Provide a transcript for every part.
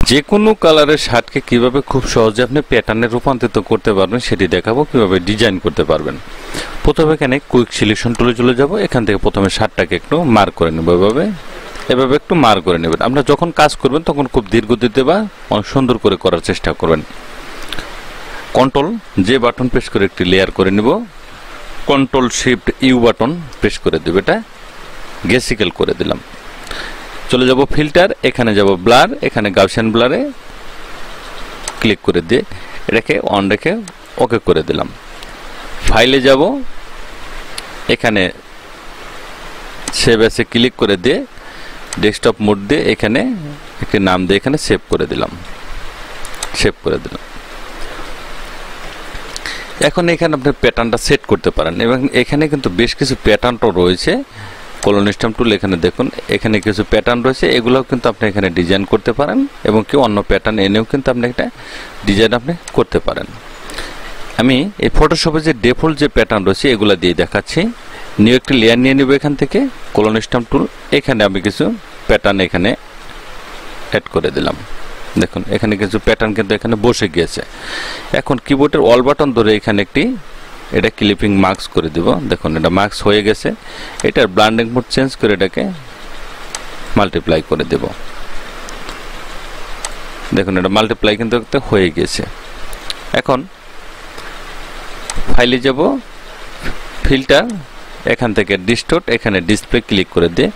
যে কোনো কালারের শার্টকে কিভাবে খুব সহজে আপনি প্যাটার্নে রূপান্তরিত করতে পারবেন সেটি দেখাবো, কিভাবে ডিজাইন করতে পারবেন। প্রথমে এখানে কুইক সিলেকশন টুলে চলে যাব। এখান থেকে প্রথমে শার্টটাকে একটু মার্ক করে নেব, এভাবে একটু মার্ক করে নেবেন। আমরা যখন কাজ করবেন তখন খুব ধীর গতিতে বা অনেক সুন্দর করে করার চেষ্টা করবেন। কন্ট্রোল যে বাটন প্রেস করে একটি লেয়ার করে নিব, control shift U button press করে দেব, এটা গ্যাসিক্যাল করে দিলাম। চলে যাব ফিল্টার, এখানে যাব ব্লার, এখানে গাউসিয়ান ব্লারে ক্লিক করে দিয়ে এটাকে অন রেখে ওকে করে দিলাম। ফাইলে যাব, এখানে সেভ এসে ক্লিক করে দিয়ে ডেস্কটপ মোড দিয়ে এখানে একটি নাম দিয়ে এখানে সেভ করে দিলাম। এখন এখানে আপনি প্যাটার্নটা সেট করতে পারেন এবং এখানে কিন্তু বেশ কিছু প্যাটার্নও রয়েছে। কলোন স্ট্যাম্প টুল এখানে দেখুন, এখানে কিছু প্যাটার্ন রয়েছে, এগুলোও কিন্তু আপনি এখানে ডিজাইন করতে পারেন এবং কেউ অন্য প্যাটার্ন এনেও কিন্তু আপনি একটা ডিজাইন আপনি করতে পারেন। আমি এই ফটোশপে যে ডিফল্ট যে প্যাটার্ন রয়েছে এগুলো দিয়ে দেখাচ্ছি। নিউ একটি লেয়ার নিয়ে নেব, এখান থেকে কলোন স্ট্যাম্প টুল, এখানে আমি কিছু প্যাটার্ন এখানে অ্যাড করে দিলাম। দেখুন এখানে কিছু প্যাটার্ন কিন্তু এখানে বসে গিয়েছে। এখন কিবোর্ডের অল বাটন ধরে এখানে এটা ক্লিপিং মার্কস করে দিব। দেখুন এটা মার্কস হয়ে গেছে। এটার ব্লেন্ডিং মোড চেঞ্জ করে এটাকে মাল্টিপ্লাই করে দেব। দেখুন এটা মাল্টিপ্লাই কিন্তু হয়ে গেছে। এখন ফাইলে যাব, ফিল্টার, এখান থেকে ডিস্টোর্ট, এখানে ডিসপ্লে ক্লিক করে দিয়ে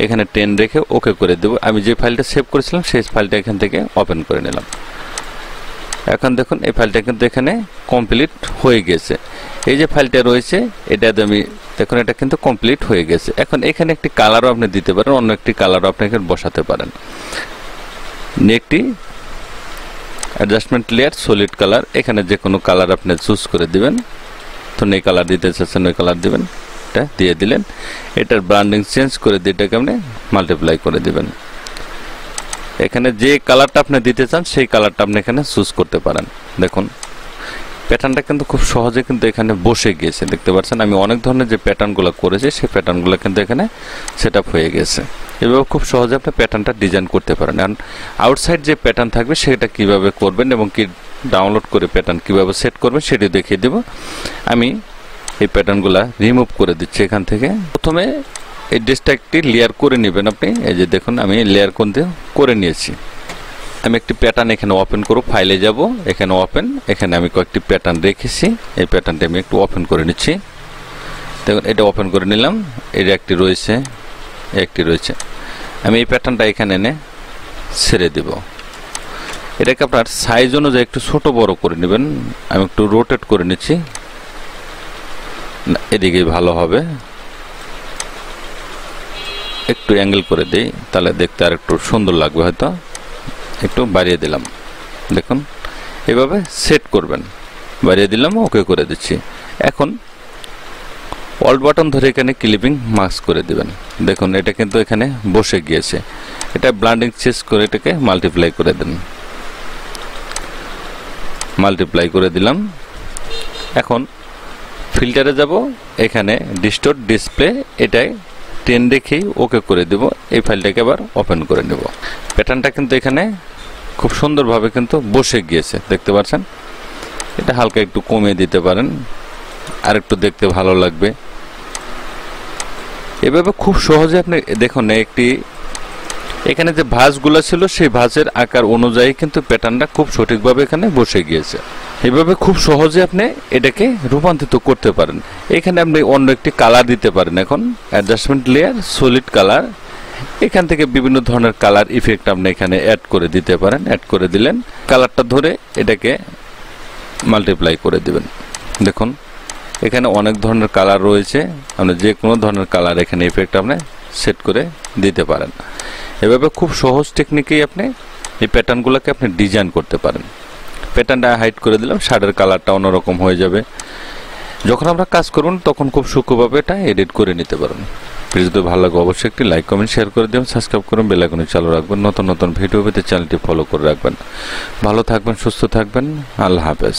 এখানে 10 রেখে ওকে করে দেব। আমি যে ফাইলটা সেভ করেছিলাম সেই ফাইলটা এখান থেকে ওপেন করে নিলাম। এখন দেখুন এই ফাইলটা কিন্তু এখানে কমপ্লিট হয়ে গেছে। এই যে ফাইলটা রয়েছে এটা আমি দেখুন এটা কিন্তু কমপ্লিট হয়ে গেছে। এখন এখানে একটি কালারও আপনি দিতে পারেন, অন্য একটি কালারও আপনি এখানে বসাতে পারেন। একটি অ্যাডজাস্টমেন্ট লেয়ার সলিড কালার, এখানে যে কোনো কালার আপনি চুজ করে দিবেন। তো এই কালার দিতে চাচ্ছেন ওই কালার দিবেন, এটা দিয়ে দিলেন। এটার ব্র্যান্ডিং চেঞ্জ করে দিয়ে এটাকে আপনি মাল্টিপ্লাই করে দিবেন। এখানে যে কালারটা আপনি দিতে চান সেই কালারটা আপনি এখানে চুজ করতে পারেন। দেখুন প্যাটার্নটা কিন্তু খুব সহজে কিন্তু এখানে বসে গিয়েছে, দেখতে পাচ্ছেন। আমি অনেক ধরনের যে প্যাটার্নগুলো করেছি সেই প্যাটার্নগুলো কিন্তু এখানে সেট আপ হয়ে গেছে। এভাবে খুব সহজে আপনি প্যাটার্নটা ডিজাইন করতে পারেন। কারণ আউটসাইড যে প্যাটার্ন থাকবে সেটা কিভাবে করবেন এবং কি ডাউনলোড করে প্যাটার্ন কিভাবে সেট করবেন সেটি দেখিয়ে দেব। আমি এই প্যাটার্নগুলো রিমুভ করে দিচ্ছি এখান থেকে। প্রথমে এই ড্রেসটা একটি লেয়ার করে নেবেন আপনি। এই যে দেখুন আমি লেয়ার করে নিয়েছি। আমি একটি প্যাটার্ন এখানে ওপেন করব, ফাইলে যাব, এখানে ওপেন, এখানে আমি কয়েকটি প্যাটার্ন রেখেছি। এই প্যাটার্নটা আমি একটু ওপেন করে নিচ্ছি। দেখুন এটা ওপেন করে নিলাম। এর একটি রয়েছে। আমি এই প্যাটার্নটা এখানে এনে ছেড়ে দেব। এটাকে আপনার সাইজ অনুযায়ী একটু ছোট বড় করে নেবেন। আমি একটু রোটেট করে নিচ্ছি, এদিকে ভালো হবে। একটু অ্যাঙ্গেল করে দিই, তাহলে দেখতে আর একটু সুন্দর লাগবে, হয়তো একটু বাড়িয়ে দিলাম। দেখুন এভাবে সেট করবেন, বাড়িয়ে দিলাম, ওকে করে দিচ্ছি। এখন অল্ট বাটন ধরে এখানে ক্লিপিং মার্কস করে দিবেন। দেখুন এটা কিন্তু এখানে বসে গিয়েছে। এটা ব্লেন্ডিং চেঞ্জ করে এটাকে মাল্টিপ্লাই করে দেন, মাল্টিপ্লাই করে দিলাম। এখন ফিল্টারে যাব, এখানে ডিস্টোর্ট ডিসপ্লে, এটাই 10 রেখেই ওকে করে দেব। এই ফাইলটাকে আবার ওপেন করে নেব। প্যাটার্নটা কিন্তু এখানে খুব সুন্দরভাবে কিন্তু বসে গিয়েছে, দেখতে পাচ্ছেন। এটা হালকা একটু কমিয়ে দিতে পারেন, আর একটু দেখতে ভালো লাগবে। এভাবে খুব সহজে আপনি দেখুন এখানে যে ভাঁজগুলো ছিল সেই ভাঁজের আকার অনুযায়ী কিন্তু প্যাটার্নটা খুব সঠিকভাবে এখানে বসে গিয়েছে। এভাবে খুব সহজে আপনি এটাকে রূপান্তরিত করতে পারেন। এখানে আপনি অন্য একটি কালার দিতে পারেন। এখন অ্যাডজাস্টমেন্ট লেয়ার সলিড কালার, এখান থেকে বিভিন্ন ধরনের কালার ইফেক্ট আপনি এখানে অ্যাড করে দিতে পারেন। অ্যাড করে দিলেন, কালারটা ধরে এটাকে মাল্টিপ্লাই করে দিবেন। দেখুন এখানে অনেক ধরনের কালার রয়েছে, আপনি যে কোনো ধরনের কালার এখানে ইফেক্ট আপনি সেট করে দিতে পারেন। এভাবে খুব সহজ টেকনিকেই আপনি এই প্যাটার্নগুলোকে আপনি ডিজাইন করতে পারেন। প্যাটার্নটা হাইড করে দিলাম, শার্টের কালারটা অন্যরকম হয়ে যাবে। যখন আমরা কাজ করুন তখন খুব সূক্ষ্মভাবে এটা এডিট করে নিতে পারেন। যদি ভালো লাগে অবশ্যই একটি লাইক কমেন্ট শেয়ার করে দেবেন, সাবস্ক্রাইব করুন, বেল আইকন চালু রাখবেন। নতুন নতুন ভিডিও পেতে চ্যানেলটি ফলো করে রাখবেন। ভালো থাকবেন, সুস্থ থাকবেন। আল্লাহ হাফেজ।